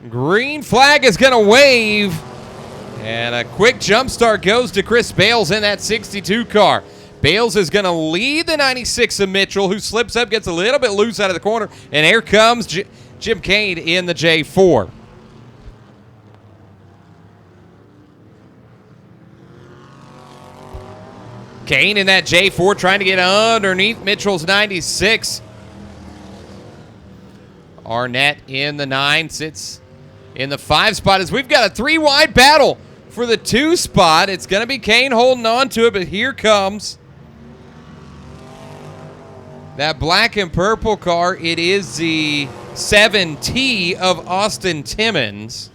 Green flag is going to wave. And a quick jump start goes to Chris Bales in that 62 car. Bales is going to lead the 96 of Mitchell, who slips up, gets a little bit loose out of the corner. And here comes Jim Kane in the J4. Kane in that J4 trying to get underneath Mitchell's 96. Arnett in the 9, sits in the 5 spot as we've got a 3-wide battle for the 2 spot. It's going to be Kane holding on to it, but here comes that black and purple car. It is the 7T of Austin Timmons.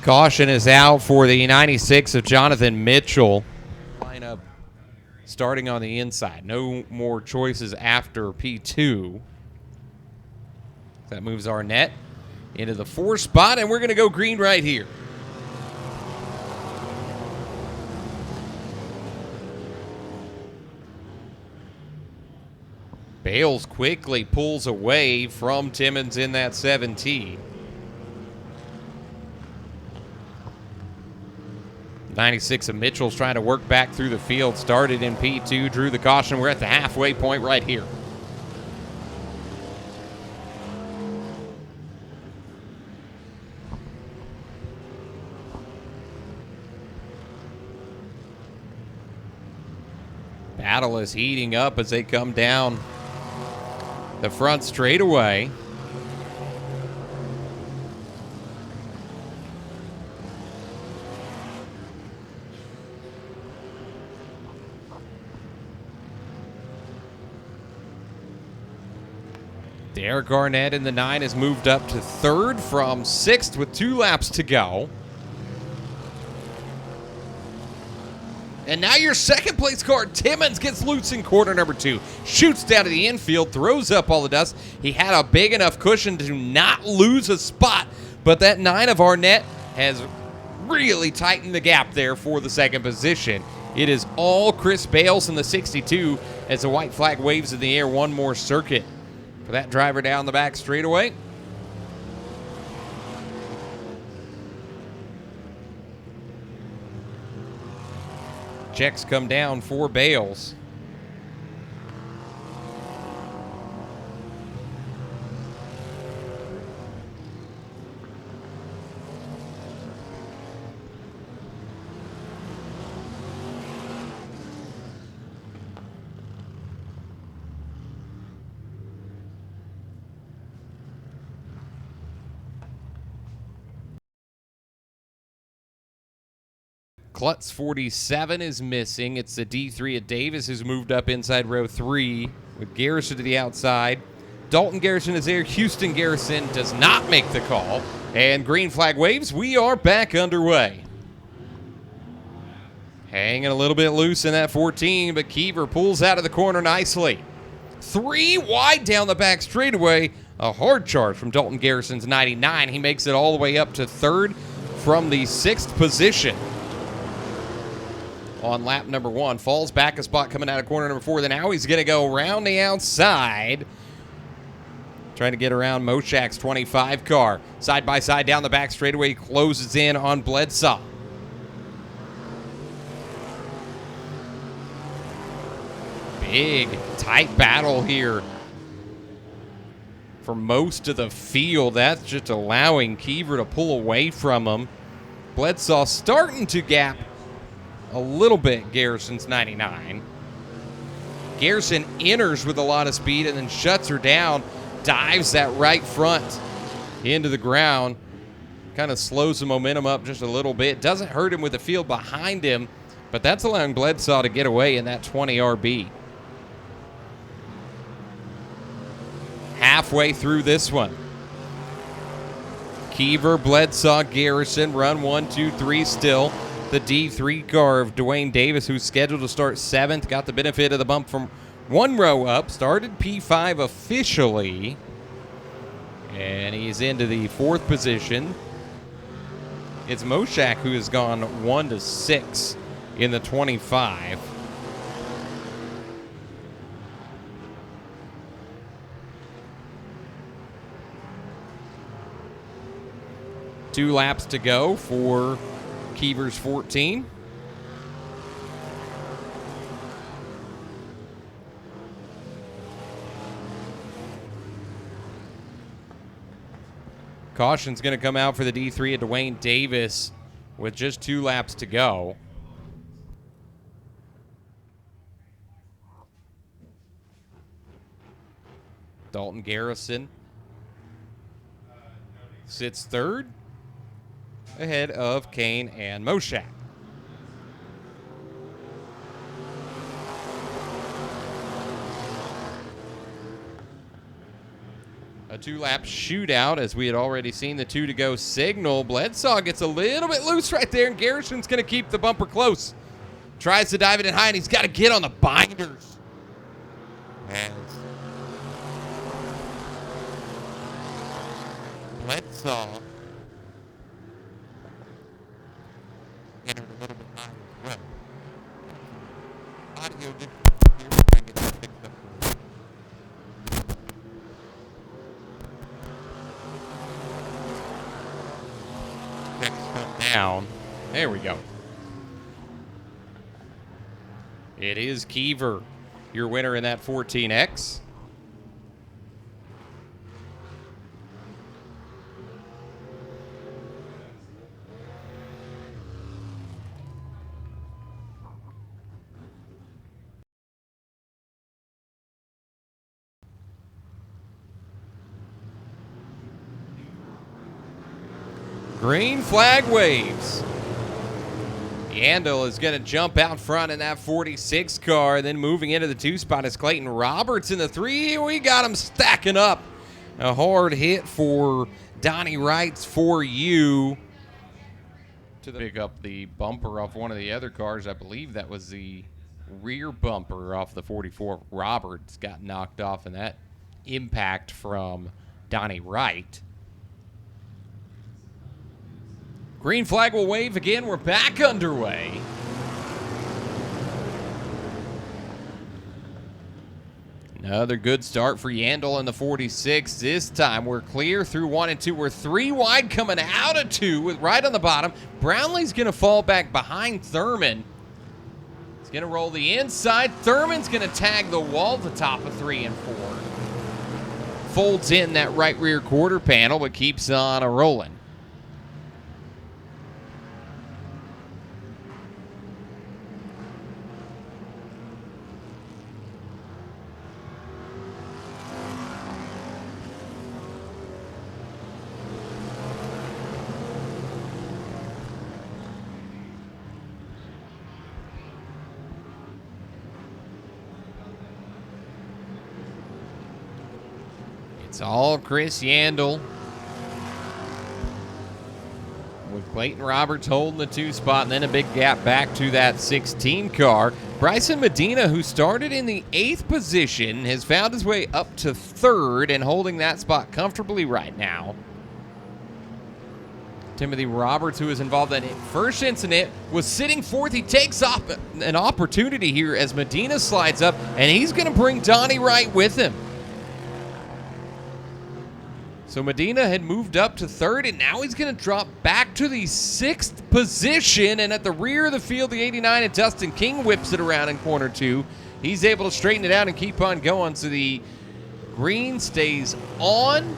Caution is out for the 96 of Jonathan Mitchell. Lineup starting on the inside. No more choices after P2. That moves Arnett into the 4 spot, and we're going to go green right here. Bales quickly pulls away from Timmons in that 7T. 96 of Mitchell's trying to work back through the field. Started in P2, drew the caution. We're at the halfway point right here. Battle is heating up as they come down the front straightaway. Derek Arnett in the 9 has moved up to 3rd from 6th with 2 laps to go. And now your second place car, Timmons, gets loose in corner number 2. Shoots down to the infield, throws up all the dust. He had a big enough cushion to not lose a spot, but that 9 of Arnett has really tightened the gap there for the second position. It is all Chris Bales in the 62 as the white flag waves in the air. One more circuit for that driver down the back straightaway. Checks come down for Bales. Klutz 47 is missing. It's the D3 of Davis who's moved up inside row 3 with Garrison to the outside. Dalton Garrison is there. Houston Garrison does not make the call. And green flag waves. We are back underway. Hanging a little bit loose in that 14, but Kever pulls out of the corner nicely. 3 wide down the back straightaway. A hard charge from Dalton Garrison's 99. He makes it all the way up to 3rd from the 6th position. On lap number 1, falls back a spot coming out of corner number 4. Then now he's going to go around the outside, trying to get around Moshak's 25 car. Side by side down the back straightaway, closes in on Bledsoe. Big, tight battle here for most of the field. That's just allowing Kever to pull away from him. Bledsoe starting to gap a little bit Garrison's 99. Garrison enters with a lot of speed and then shuts her down, dives that right front into the ground, kind of slows the momentum up just a little bit. Doesn't hurt him with the field behind him, but that's allowing Bledsoe to get away in that 20 RB. Halfway through this one. Kever, Bledsaw, Garrison, run 1, 2, 3 still. The D3 car of Dwayne Davis, who's scheduled to start 7th, got the benefit of the bump from 1 row up, started P5 officially, and he's into the 4th position. It's Moshak who has gone 1 to 6 in the 25. Two laps to go for Kever's 14. Caution's going to come out for the D3 at Dwayne Davis with just 2 laps to go. Dalton Garrison sits 3rd ahead of Kane and Moshak. A 2-lap shootout, as we had already seen the 2 to go signal. Bledsaw gets a little bit loose right there, and Garrison's going to keep the bumper close. Tries to dive it in high, and he's got to get on the binders. And Bledsaw entered a little bit high as well. Audio difference here. Try and get that fixed up for you. Down. There we go. It is Kever, your winner in that 14X. Green flag waves. Yandle is going to jump out front in that 46 car. Then moving into the 2 spot is Clayton Roberts in the 3. We got him stacking up. A hard hit for Donnie Wright's 4U to pick up the bumper off one of the other cars. I believe that was the rear bumper off the 44. Roberts got knocked off in that impact from Donnie Wright. Green flag will wave again. We're back underway. Another good start for Yandle in the 46. This time we're clear through 1 and 2. We're 3 wide coming out of 2 with right on the bottom. Brownlee's going to fall back behind Thurman. He's going to roll the inside. Thurman's going to tag the wall at the top of 3 and 4. Folds in that right rear quarter panel, but keeps on rolling. It's all Chris Yandle, with Clayton Roberts holding the 2 spot, and then a big gap back to that 16 car. Bryson Medina, who started in the 8th position, has found his way up to 3rd and holding that spot comfortably right now. Timothy Roberts, who was involved in that first incident, was sitting 4th. He takes off an opportunity here as Medina slides up, and he's going to bring Donnie Wright with him. So Medina had moved up to 3rd, and now he's going to drop back to the 6th position. And at the rear of the field, the 89 and Dustin King whips it around in corner 2. He's able to straighten it out and keep on going. So the green stays on.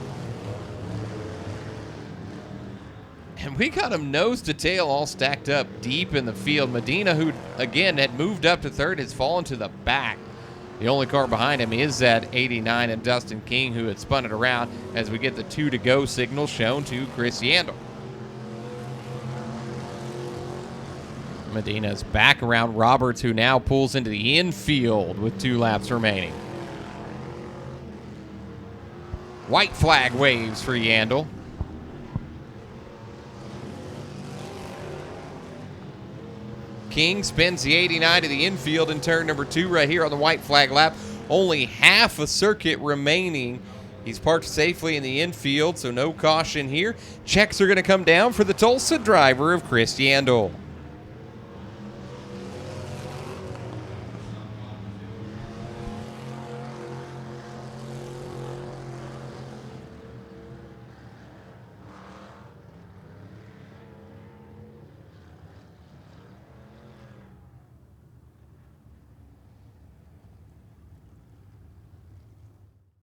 And we got him nose to tail all stacked up deep in the field. Medina, who, again, had moved up to 3rd, has fallen to the back. The only car behind him is that 89 and Dustin King, who had spun it around as we get the 2 to go signal shown to Chris Yandle. Medina's back around Roberts, who now pulls into the infield with 2 laps remaining. White flag waves for Yandle. King spins the 89 to the infield in turn number 2 right here on the white flag lap. Only half a circuit remaining. He's parked safely in the infield, so no caution here. Checks are going to come down for the Tulsa driver of Chris Yandle.